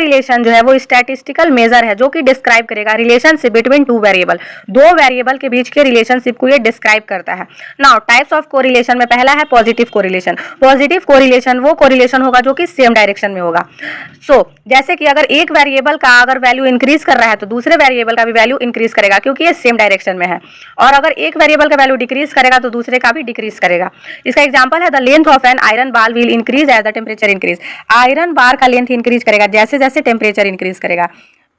Correlation जो है वो स्टैटिस्टिकल मेजर है जो कि डिस्क्राइब करेगा रिलेशनशिप बिटवीन टू वेरिएबल, दो वेरिएबल के बीच के रिलेशनशिप को ये डिस्क्राइब करता है। नाउ टाइप्स ऑफ कोरिलेशन में पहला है पॉजिटिव कोरिलेशन। पॉजिटिव कोरिलेशन वो कोरिलेशन होगा जो कि सेम डायरेक्शन में होगा। जैसे कि अगर एक वेरिएबल का अगर वैल्यू इंक्रीज कर रहा है तो दूसरे वेरिएबल का भी वैल्यू इंक्रीज करेगा क्योंकि ये सेम डायरेक्शन में है, और अगर एक वेरिएबल का वैल्यू डिक्रीज करेगा तो दूसरे का भी डिक्रीज करेगा। इसका एग्जांपल है the length of an iron bar will increase as the temperature increase. Iron bar का लेंथ इंक्रीज करेगा जैसे जैसे टेम्परेचर इंक्रीज करेगा।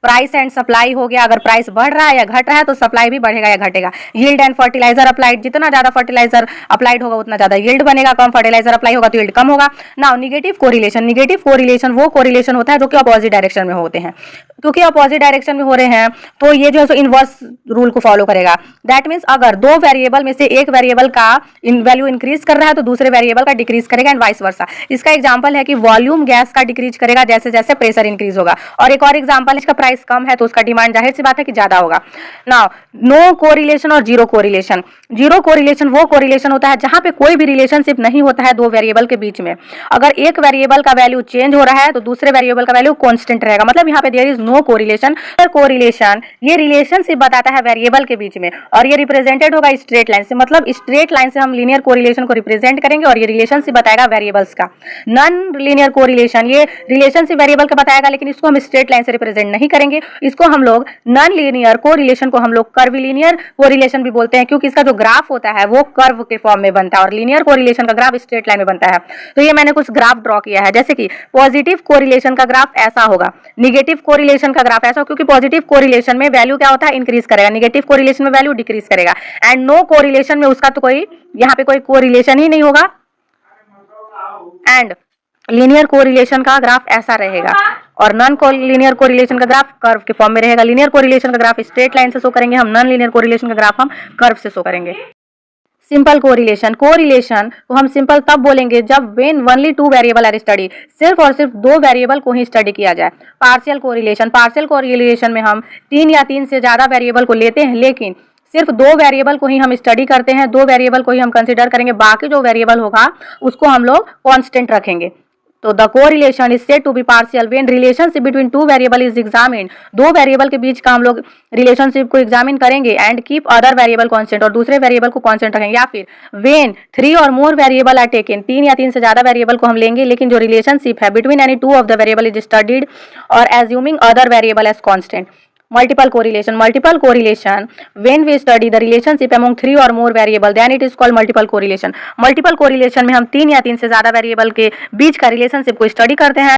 प्राइस एंड सप्लाई हो गया, अगर प्राइस बढ़ रहा है या घट रहा है तो सप्लाई भी बढ़ेगा या घटेगा। यील्ड एंड फर्टिलाइजर अप्लाइड, जितना ज्यादा फर्टिलाइजर अप्लाइड होगा उतना ज्यादा यील्ड बनेगा, कम फर्टिलाइजर अप्लाई होगा तो यील्ड कम होगा। Now negative correlation, negative correlation वो कोरिलेशन होता है जो कि अपोजिट डायरेक्शन में होते हैं। क्योंकि अपोजिट डायरेक्शन में हो रहे हैं तो ये जो है इनवर्स रूल को फॉलो करेगा। दैट मीन्स अगर दो वेरिएबल में से एक वेरिएबल का वैल्यू इंक्रीज कर रहा है तो दूसरे वेरिएबल का डिक्रीज करेगा एंड वाइस वर्सा। इसका एग्जांपल है कि वॉल्यूम गैस का डिक्रीज करेगा जैसे जैसे प्रेशर इंक्रीज होगा, और एक और एग्जांपल इसका प्राइस कम है तो उसका डिमांड जाहिर सी बात है कि ज्यादा होगा। नाउ नो कोरिलेशन और जीरो कोरिलेशन। जीरो कोरिलेशन वो कोरिलेशन होता है जहां पे कोई भी रिलेशनशिप नहीं होता है दो वेरिएबल के बीच में। अगर एक वेरिएबल का वैल्यू चेंज हो रहा है तो दूसरे वेरिएबल का वैल्यू कांस्टेंट रहेगा, मतलब यहाँ पे there is no correlation. Correlation ये रिलेशनशिप बताता है वेरिएबल के बीच में, और ये रिप्रेजेंटेड होगा स्ट्रेट लाइन से, मतलब स्ट्रेट लाइन से हम लीनियर कोरिलेशन को रिप्रेजेंट करेंगे और ये रिलेशनशिप बताएगा वेरिएबल्स का। नॉन लीनियर कोरिलेशन ये रिलेशनशिप वेरिएबल का बताएगा लेकिन इसको हम स्ट्रेट लाइन से रिप्रेजेंट नहीं करेंगे, इसको हम लोग नॉन लीनियर कोरिलेशन को हम लोग कर्विलीनियर कोरिलेशन भी बोलते हैं क्योंकि इसका जो ग्राफ होता है वो कर्व के फॉर्म में बनता है और लीनियर कोरिलेशन का ग्राफ स्ट्रेट लाइन में बनता है। तो ये मैंने कुछ ग्राफ ड्रॉ किया है, जैसे कि पॉजिटिव कोरिलेशन का ग्राफ ऐसा होगा, नेगेटिव कोरिलेशन का ग्राफ ऐसा होगा, क्योंकि पॉजिटिव कोरिलेशन में वैल्यू क्या होता है इंक्रीज करेगा, नेगेटिव कोरिलेशन में वैल्यू डिक्रीज करेगा, एंड नो कोरिलेशन में उसका तो कोई यहाँ पे कोई कोरिलेशन ही नहीं होगा, एंड लीनियर कोरिलेशन का ग्राफ ऐसा रहेगा और नॉन लीनियर कोरिलेशन का ग्राफ कर्व के फॉर्म में रहेगा। लीनियर कोरिलेशन का ग्राफ स्ट्रेट लाइन से शो करेंगे हम, नॉन लीनियर कोरिलेशन का ग्राफ हम कर्व से शो करेंगे। सिंपल कोरिलेशन, कोरिलेशन को हम सिंपल तब बोलेंगे जब when only two variable are study, सिर्फ और सिर्फ दो वेरिएबल को ही स्टडी किया जाए। पार्शियल कोरिलेशन, पार्शियल कोरिलेशन में हम तीन या तीन से ज्यादा वेरिएबल को लेते हैं लेकिन सिर्फ दो वेरिएबल को ही हम स्टडी करते हैं, दो वेरिएबल को ही हम कंसीडर करेंगे, बाकी जो वेरिएबल होगा उसको हम लोग कांस्टेंट रखेंगे। तो the correlation is said to be partial when relationship between two variable is examined, दो वेरिएबल के बीच का हम लोग रिलेशनशिप को एग्जामिन करेंगे, and keep other variable constant, और दूसरे वेरिएबल को कांस्टेंट रखेंगे। या फिर व्हेन थ्री और मोर वेरिएबल आर टेकन, तीन या तीन से ज्यादा वेरिएबल को हम लेंगे लेकिन जो रिलेशनशिप है between any two of the variable is studied और assuming other variable as constant. Multiple correlation, multiple correlation when we study the relationship among three or more variable then it is called multiple correlation। multiple correlation में हम तीन या तीन से ज्यादा variable के बीच का रिलेशनशिप को स्टडी करते हैं